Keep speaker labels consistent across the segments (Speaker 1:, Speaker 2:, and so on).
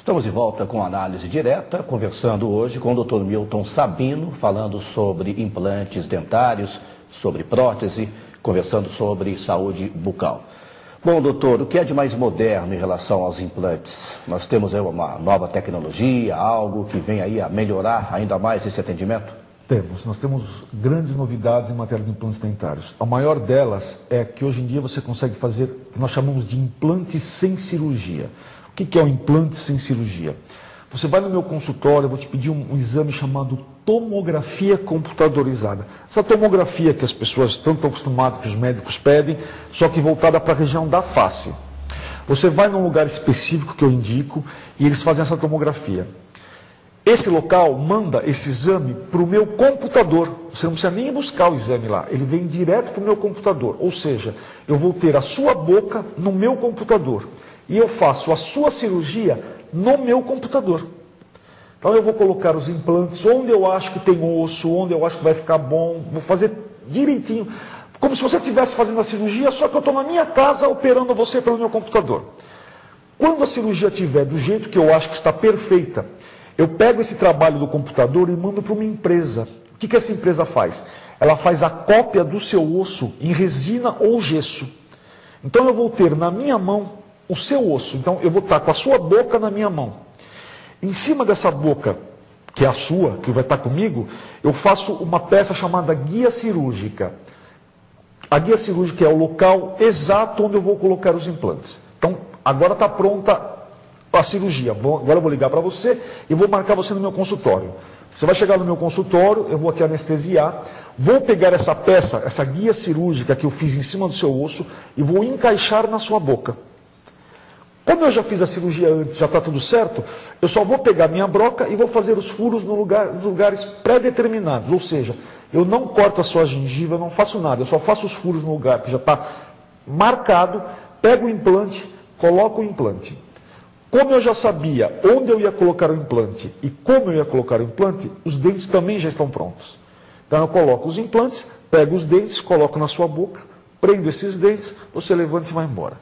Speaker 1: Estamos de volta com análise direta, conversando hoje com o Dr. Milton Sabino, falando sobre implantes dentários, sobre prótese, conversando sobre saúde bucal. Bom, doutor, o que é de mais moderno em relação aos implantes? Nós temos aí uma nova tecnologia, algo que vem aí a melhorar ainda mais esse atendimento?
Speaker 2: Nós temos grandes novidades em matéria de implantes dentários. A maior delas é que hoje em dia você consegue fazer o que nós chamamos de implante sem cirurgia. O que é um implante sem cirurgia? Você vai no meu consultório, eu vou te pedir um exame chamado tomografia computadorizada. Essa tomografia que as pessoas estão tão acostumadas, que os médicos pedem, só que voltada para a região da face. Você vai num lugar específico que eu indico e eles fazem essa tomografia. Esse local manda esse exame para o meu computador. Você não precisa nem buscar o exame lá. Ele vem direto para o meu computador. Ou seja, eu vou ter a sua boca no meu computador. E eu faço a sua cirurgia no meu computador. Então eu vou colocar os implantes onde eu acho que tem osso, onde eu acho que vai ficar bom. Vou fazer direitinho. Como se você estivesse fazendo a cirurgia, só que eu estou na minha casa operando você pelo meu computador. Quando a cirurgia estiver do jeito que eu acho que está perfeita, eu pego esse trabalho do computador e mando para uma empresa. O que essa empresa faz? Ela faz a cópia do seu osso em resina ou gesso. Então eu vou ter na minha mão o seu osso. Então eu vou estar com a sua boca na minha mão. Em cima dessa boca, que é a sua, que vai estar comigo, eu faço uma peça chamada guia cirúrgica. A guia cirúrgica é o local exato onde eu vou colocar os implantes. Então agora está pronta a cirurgia. Agora eu vou ligar para você e vou marcar você no meu consultório. Você vai chegar no meu consultório, eu vou te anestesiar, vou pegar essa peça, essa guia cirúrgica que eu fiz em cima do seu osso e vou encaixar na sua boca. Como eu já fiz a cirurgia antes, já está tudo certo, eu só vou pegar minha broca e vou fazer os furos nos lugares pré-determinados. Ou seja, eu não corto a sua gengiva, eu não faço nada, eu só faço os furos no lugar que já está marcado, pego o implante, coloco o implante. Como eu já sabia onde eu ia colocar o implante e como eu ia colocar o implante, os dentes também já estão prontos. Então eu coloco os implantes, pego os dentes, coloco na sua boca, prendo esses dentes, você levanta e vai embora.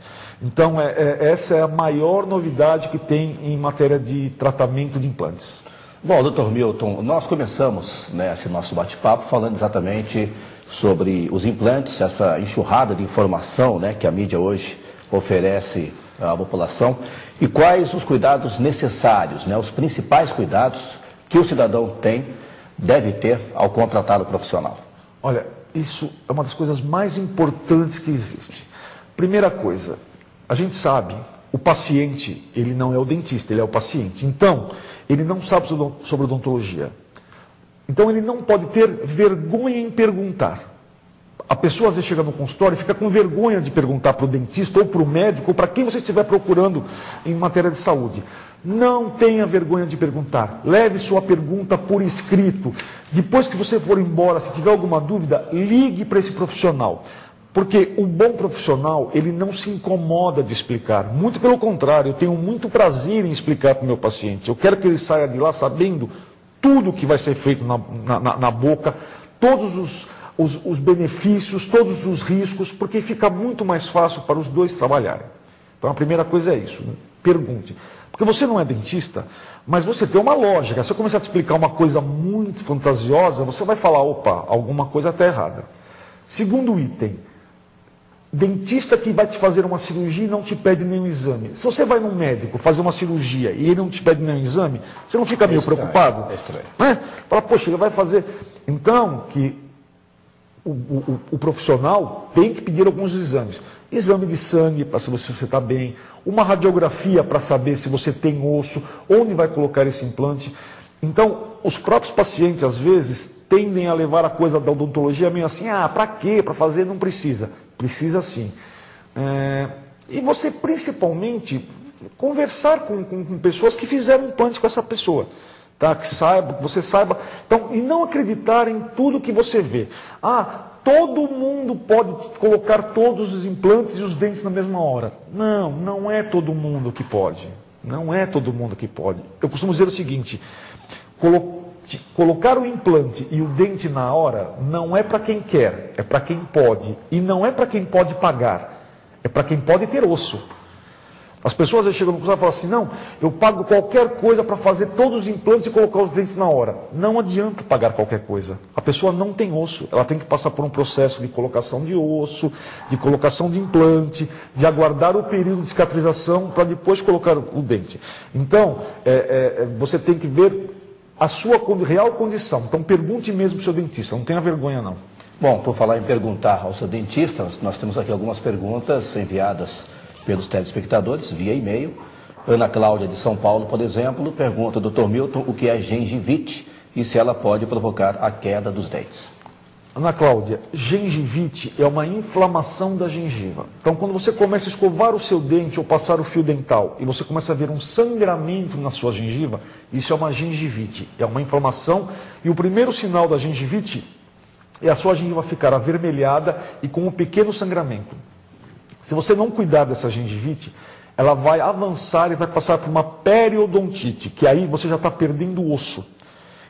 Speaker 2: Então essa é a maior novidade que tem em matéria de tratamento de implantes.
Speaker 1: Bom, doutor Milton, nós começamos esse nosso bate-papo falando exatamente sobre os implantes, essa enxurrada de informação que a mídia hoje oferece à população. E quais os cuidados necessários, os principais cuidados que o cidadão deve ter ao contratar o profissional?
Speaker 2: Olha, isso é uma das coisas mais importantes que existe. Primeira coisa, a gente sabe, o paciente, ele não é o dentista, ele é o paciente. Então, ele não sabe sobre odontologia. Então, ele não pode ter vergonha em perguntar. A pessoa às vezes chega no consultório e fica com vergonha de perguntar para o dentista ou para o médico ou para quem você estiver procurando em matéria de saúde. Não tenha vergonha de perguntar. Leve sua pergunta por escrito. Depois que você for embora, se tiver alguma dúvida, ligue para esse profissional. Porque o bom profissional, ele não se incomoda de explicar. Muito pelo contrário, eu tenho muito prazer em explicar para o meu paciente. Eu quero que ele saia de lá sabendo tudo que vai ser feito na boca, todos os benefícios, todos os riscos, porque fica muito mais fácil para os dois trabalharem. Então a primeira coisa é isso, pergunte. Porque você não é dentista, mas você tem uma lógica. Se eu começar a te explicar uma coisa muito fantasiosa, você vai falar, opa, alguma coisa está errada. Segundo item, dentista que vai te fazer uma cirurgia e não te pede nenhum exame. Se você vai num médico fazer uma cirurgia e ele não te pede nenhum exame, você não fica meio preocupado?
Speaker 1: É estranho.
Speaker 2: Fala, poxa, ele vai fazer... Então, que o profissional tem que pedir alguns exames. Exame de sangue para saber se você está bem, uma radiografia para saber se você tem osso, onde vai colocar esse implante. Então, os próprios pacientes, às vezes, tendem a levar a coisa da odontologia meio assim, para quê? Para fazer? Não precisa. Precisa sim. E você, principalmente, conversar com pessoas que fizeram implante com essa pessoa. Tá? Que você saiba. Então, e não acreditar em tudo que você vê. Todo mundo pode colocar todos os implantes e os dentes na mesma hora. Não, não é todo mundo que pode. Não é todo mundo que pode. Eu costumo dizer o seguinte, colocar o implante e o dente na hora não é para quem quer, é para quem pode. E não é para quem pode pagar, é para quem pode ter osso. As pessoas às vezes chegam no consultório e falam assim, não, eu pago qualquer coisa para fazer todos os implantes e colocar os dentes na hora. Não adianta pagar qualquer coisa. A pessoa não tem osso, ela tem que passar por um processo de colocação de osso, de colocação de implante, de aguardar o período de cicatrização para depois colocar o dente. Então, você tem que ver a sua real condição. Então, pergunte mesmo para o seu dentista, não tenha vergonha não.
Speaker 1: Bom, por falar em perguntar ao seu dentista, nós temos aqui algumas perguntas enviadas pelos telespectadores via e-mail. Ana Cláudia de São Paulo, por exemplo, pergunta, Dr. Milton, o que é gengivite e se ela pode provocar a queda dos dentes.
Speaker 2: Ana Cláudia, gengivite é uma inflamação da gengiva. Então, quando você começa a escovar o seu dente ou passar o fio dental e você começa a ver um sangramento na sua gengiva, isso é uma gengivite, é uma inflamação. E o primeiro sinal da gengivite é a sua gengiva ficar avermelhada e com um pequeno sangramento. Se você não cuidar dessa gengivite, ela vai avançar e vai passar por uma periodontite, que aí você já está perdendo o osso.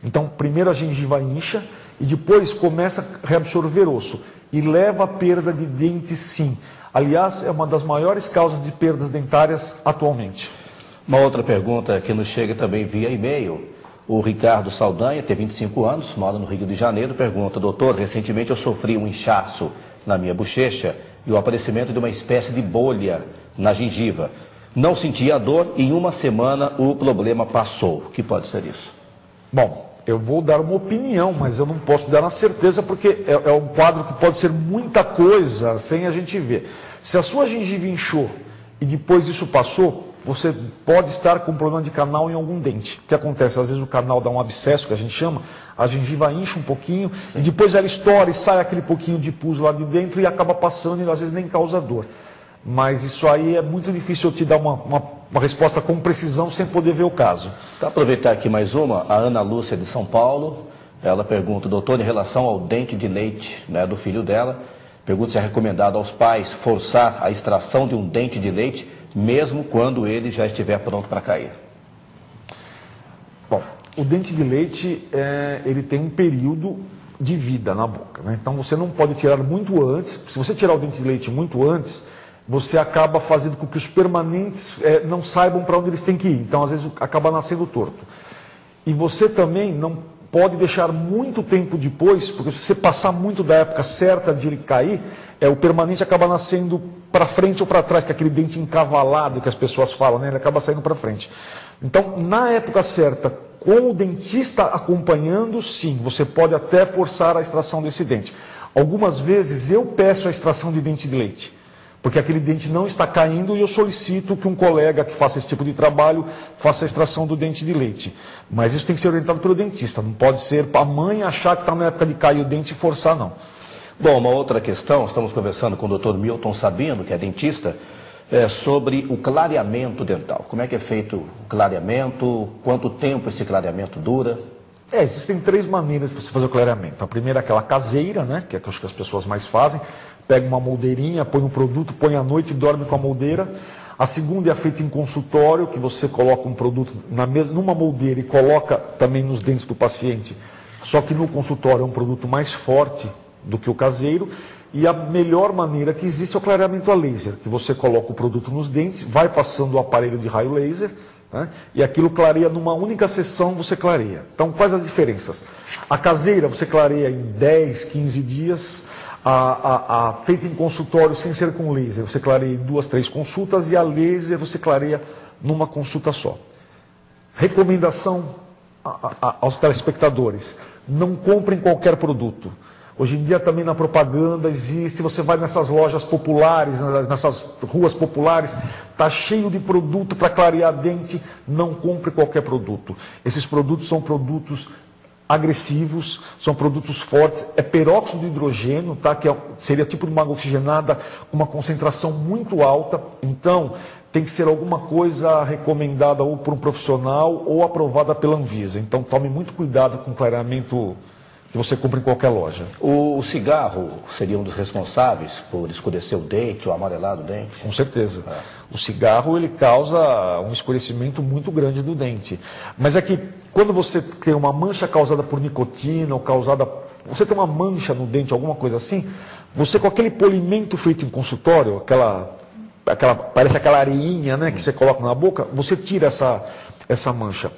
Speaker 2: Então, primeiro a gengiva incha e depois começa a reabsorver osso e leva à perda de dentes, sim. Aliás, é uma das maiores causas de perdas dentárias atualmente.
Speaker 1: Uma outra pergunta que nos chega também via e-mail. O Ricardo Saldanha, tem 25 anos, mora no Rio de Janeiro, pergunta, doutor, recentemente eu sofri um inchaço na minha bochecha e o aparecimento de uma espécie de bolha na gengiva. Não sentia dor e em uma semana o problema passou. O que pode ser isso?
Speaker 2: Bom, eu vou dar uma opinião, mas eu não posso dar uma certeza porque é um quadro que pode ser muita coisa sem a gente ver. Se a sua gengiva inchou e depois isso passou, você pode estar com problema de canal em algum dente. O que acontece? Às vezes o canal dá um abscesso, que a gente chama, a gengiva incha um pouquinho, sim, e depois ela estoura e sai aquele pouquinho de pus lá de dentro e acaba passando e às vezes nem causa dor. Mas isso aí é muito difícil eu te dar uma resposta com precisão sem poder ver o caso.
Speaker 1: Para aproveitar aqui mais uma, a Ana Lúcia de São Paulo, ela pergunta, doutor, em relação ao dente de leite, né, do filho dela, pergunta se é recomendado aos pais forçar a extração de um dente de leite, mesmo quando ele já estiver pronto para cair.
Speaker 2: Bom, o dente de leite, ele tem um período de vida na boca, né? Então você não pode tirar muito antes. Se você tirar o dente de leite muito antes, você acaba fazendo com que os permanentes não saibam para onde eles têm que ir. Então, às vezes, acaba nascendo torto. E você também não pode deixar muito tempo depois, porque se você passar muito da época certa de ele cair, o permanente acaba nascendo para frente ou para trás, que é aquele dente encavalado que as pessoas falam, né? Ele acaba saindo para frente. Então, na época certa, com o dentista acompanhando, sim, você pode até forçar a extração desse dente. Algumas vezes eu peço a extração de dente de leite, porque aquele dente não está caindo e eu solicito que um colega que faça esse tipo de trabalho faça a extração do dente de leite. Mas isso tem que ser orientado pelo dentista, não pode ser para a mãe achar que está na época de cair o dente e forçar, não.
Speaker 1: Bom, uma outra questão, estamos conversando com o Dr. Milton Sabino, que é dentista, sobre o clareamento dental. Como é que é feito o clareamento, quanto tempo esse clareamento dura?
Speaker 2: Existem três maneiras de você fazer o clareamento. A primeira é aquela caseira, né, que é acho que as pessoas mais fazem. Pega uma moldeirinha, põe um produto, põe à noite e dorme com a moldeira. A segunda é a feita em consultório, que você coloca um produto numa moldeira e coloca também nos dentes do paciente. Só que no consultório é um produto mais forte do que o caseiro. E a melhor maneira que existe é o clareamento a laser, que você coloca o produto nos dentes, vai passando o aparelho de raio laser, né, e aquilo clareia numa única sessão, você clareia. Então, quais as diferenças? A caseira você clareia em 10, 15 dias, a feita em consultório sem ser com laser, você clareia em 2, 3 consultas, e a laser você clareia numa consulta só. Recomendação aos telespectadores: não comprem qualquer produto. Hoje em dia também na propaganda existe, você vai nessas lojas populares, nessas ruas populares, está cheio de produto para clarear dente, não compre qualquer produto. Esses produtos são produtos agressivos, são produtos fortes, é peróxido de hidrogênio, tá? Que seria tipo de uma água oxigenada com uma concentração muito alta, então tem que ser alguma coisa recomendada ou por um profissional ou aprovada pela Anvisa. Então tome muito cuidado com o clareamento que você compra em qualquer loja.
Speaker 1: O cigarro seria um dos responsáveis por escurecer o dente ou amarelar o dente?
Speaker 2: Com certeza. O cigarro ele causa um escurecimento muito grande do dente. Mas é que quando você tem uma mancha causada por nicotina ou você tem uma mancha no dente, alguma coisa assim, você com aquele polimento feito em consultório, parece aquela areinha, né, que você coloca na boca, você tira essa mancha.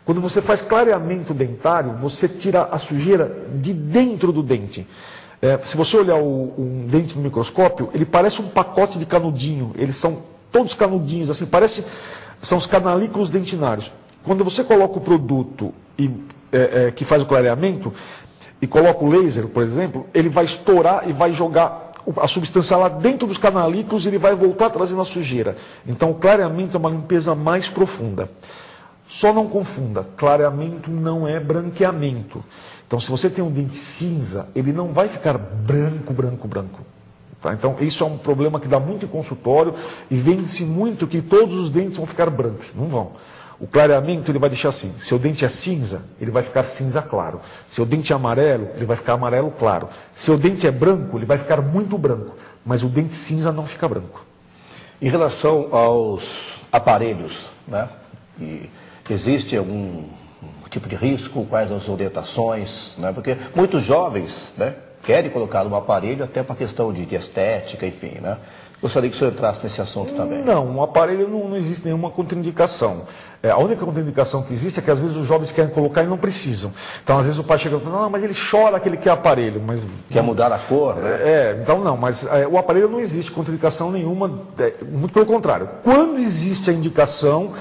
Speaker 2: Quando você faz clareamento dentário, você tira a sujeira de dentro do dente. Se você olhar um dente no microscópio, ele parece um pacote de canudinho. Eles são todos canudinhos, assim, são os canalículos dentinários. Quando você coloca o produto que faz o clareamento e coloca o laser, por exemplo, ele vai estourar e vai jogar a substância lá dentro dos canalículos e ele vai voltar trazendo a sujeira. Então, o clareamento é uma limpeza mais profunda. Só não confunda, clareamento não é branqueamento. Então, se você tem um dente cinza, ele não vai ficar branco, branco, branco. Tá? Então, isso é um problema que dá muito em consultório e vende-se muito que todos os dentes vão ficar brancos. Não vão. O clareamento ele vai deixar assim, seu dente é cinza, ele vai ficar cinza claro. Seu dente é amarelo, ele vai ficar amarelo claro. Seu dente é branco, ele vai ficar muito branco. Mas o dente cinza não fica branco.
Speaker 1: Em relação aos aparelhos, né? Existe algum tipo de risco? Quais as orientações? Né? Porque muitos jovens, né, querem colocar um aparelho até para questão de estética, enfim, né? Gostaria que o senhor entrasse nesse assunto também.
Speaker 2: Não, um aparelho não existe nenhuma contraindicação. A única contraindicação que existe é que às vezes os jovens querem colocar e não precisam. Então, às vezes o pai chega e fala, não, mas ele chora que ele quer aparelho. Mas
Speaker 1: quer mudar a cor, né?
Speaker 2: Então não, mas o aparelho não existe contraindicação nenhuma, muito pelo contrário. Quando existe a indicação,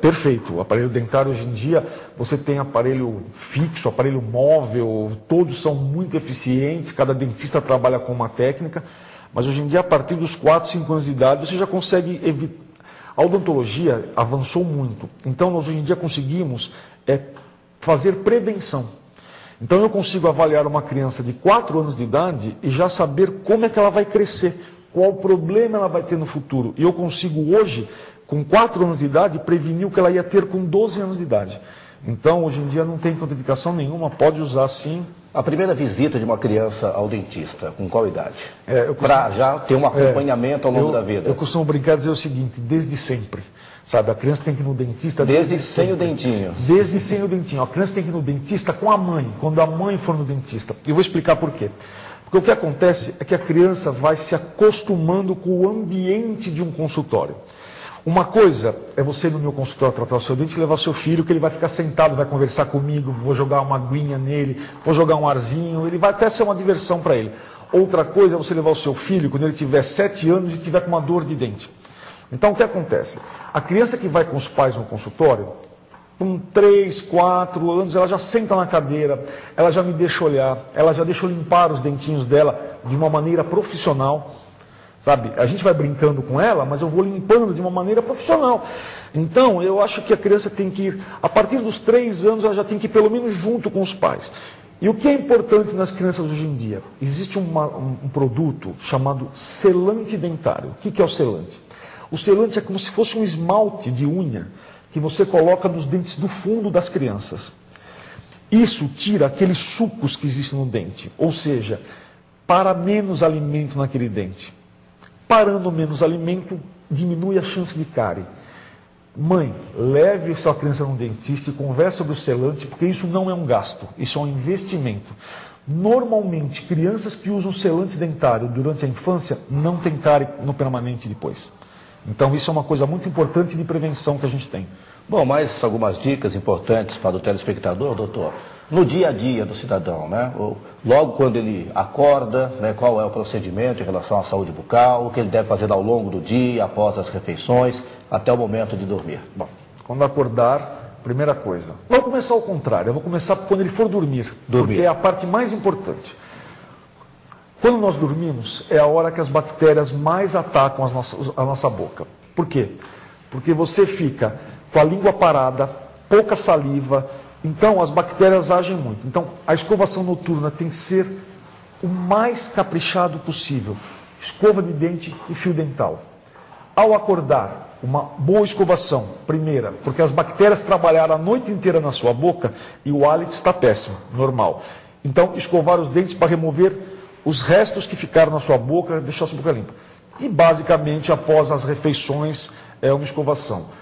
Speaker 2: perfeito. O aparelho dentário hoje em dia, você tem aparelho fixo, aparelho móvel, todos são muito eficientes, cada dentista trabalha com uma técnica. Mas hoje em dia, a partir dos 4, 5 anos de idade, você já consegue evitar. A odontologia avançou muito. Então, nós hoje em dia conseguimos fazer prevenção. Então, eu consigo avaliar uma criança de 4 anos de idade e já saber como é que ela vai crescer, qual problema ela vai ter no futuro. E eu consigo hoje, com 4 anos de idade, prevenir o que ela ia ter com 12 anos de idade. Então, hoje em dia, não tem contraindicação nenhuma, pode usar sim.
Speaker 1: A primeira visita de uma criança ao dentista, com qual idade? Para já ter um acompanhamento ao longo da vida.
Speaker 2: Eu costumo brincar e dizer o seguinte, desde sempre. Sabe, a criança tem que ir no dentista
Speaker 1: desde sem o dentinho.
Speaker 2: Desde sem o dentinho. A criança tem que ir no dentista com a mãe, quando a mãe for no dentista. E eu vou explicar por quê. Porque o que acontece é que a criança vai se acostumando com o ambiente de um consultório. Uma coisa é você ir no meu consultório tratar o seu dente e levar o seu filho, que ele vai ficar sentado, vai conversar comigo, vou jogar uma aguinha nele, vou jogar um arzinho, ele vai até ser uma diversão para ele. Outra coisa é você levar o seu filho quando ele tiver 7 anos e tiver com uma dor de dente. Então o que acontece? A criança que vai com os pais no consultório, com 3, 4 anos, ela já senta na cadeira, ela já me deixa olhar, ela já deixa eu limpar os dentinhos dela de uma maneira profissional. Sabe, a gente vai brincando com ela, mas eu vou limpando de uma maneira profissional. Então, eu acho que a criança tem que ir, a partir dos 3 anos, ela já tem que ir pelo menos junto com os pais. E o que é importante nas crianças hoje em dia? Existe um produto chamado selante dentário. O que é o selante? O selante é como se fosse um esmalte de unha que você coloca nos dentes do fundo das crianças. Isso tira aqueles sucos que existem no dente, ou seja, para menos alimento naquele dente. Parando menos alimento, diminui a chance de cárie. Mãe, leve sua criança no dentista e converse sobre o selante, porque isso não é um gasto, isso é um investimento. Normalmente, crianças que usam selante dentário durante a infância não têm cárie no permanente depois. Então, isso é uma coisa muito importante de prevenção que a gente tem.
Speaker 1: Bom, mais algumas dicas importantes para o telespectador, doutor. No dia a dia do cidadão, né? Logo quando ele acorda, né? Qual é o procedimento em relação à saúde bucal, o que ele deve fazer ao longo do dia, após as refeições, até o momento de dormir.
Speaker 2: Bom, quando acordar, primeira coisa. Vou começar ao contrário, eu vou começar quando ele for dormir. Porque é a parte mais importante. Quando nós dormimos, é a hora que as bactérias mais atacam a nossa boca. Por quê? Porque você fica com a língua parada, pouca saliva. Então, as bactérias agem muito. Então, a escovação noturna tem que ser o mais caprichado possível. Escova de dente e fio dental. Ao acordar, uma boa escovação, primeira, porque as bactérias trabalharam a noite inteira na sua boca e o hálito está péssimo, normal. Então, escovar os dentes para remover os restos que ficaram na sua boca, deixar a sua boca limpa. E, basicamente, após as refeições, é uma escovação.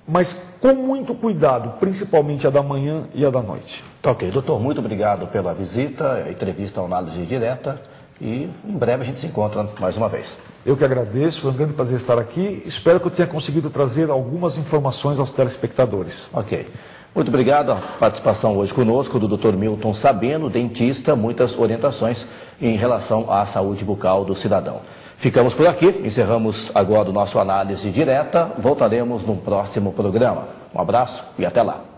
Speaker 2: Mas com muito cuidado, principalmente a da manhã e a da noite.
Speaker 1: Tá ok. Doutor, muito obrigado pela visita, entrevista ao Análise Direta. e em breve a gente se encontra mais uma vez.
Speaker 2: Eu que agradeço, foi um grande prazer estar aqui. Espero que eu tenha conseguido trazer algumas informações aos telespectadores.
Speaker 1: Ok. Muito obrigado a participação hoje conosco do Dr. Milton Sabino, dentista, muitas orientações em relação à saúde bucal do cidadão. Ficamos por aqui, encerramos agora o nosso análise direta, voltaremos num próximo programa. Um abraço e até lá.